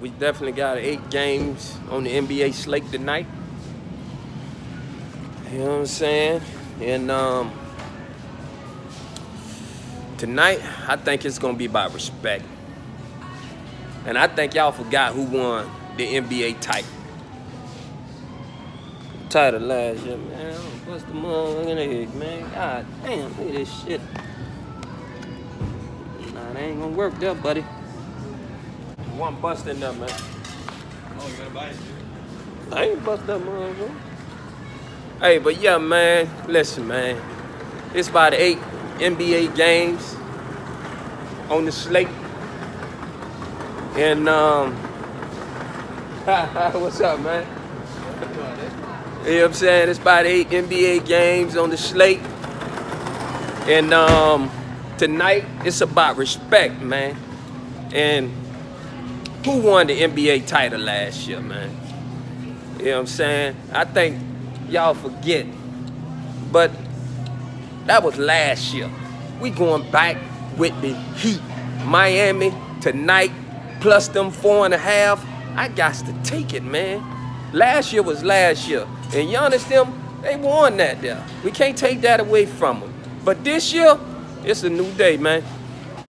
We definitely got 8 games on the NBA slate tonight. You know what I'm saying? And tonight, I think it's gonna be by respect. And I think y'all forgot who won the NBA title last year, man. What's the motherfucking egg, man? God damn, look at this shit. Nah, that ain't gonna work there, buddy. One busting up, man. Oh, you gotta buy it, dude. I ain't bust that motherfucker. Hey, but yeah, man. Listen, man. It's about 8 NBA games on the slate. And what's up, man? You know what I'm saying? It's about 8 NBA games on the slate. And tonight it's about respect, man. And who won the NBA title last year, man? You know what I'm saying? I think y'all forget. But that was last year. We going back with the Heat. Miami tonight, plus them 4.5. I got to take it, man. Last year was last year. And Giannis them, they won that there. We can't take that away from them. But this year, it's a new day, man.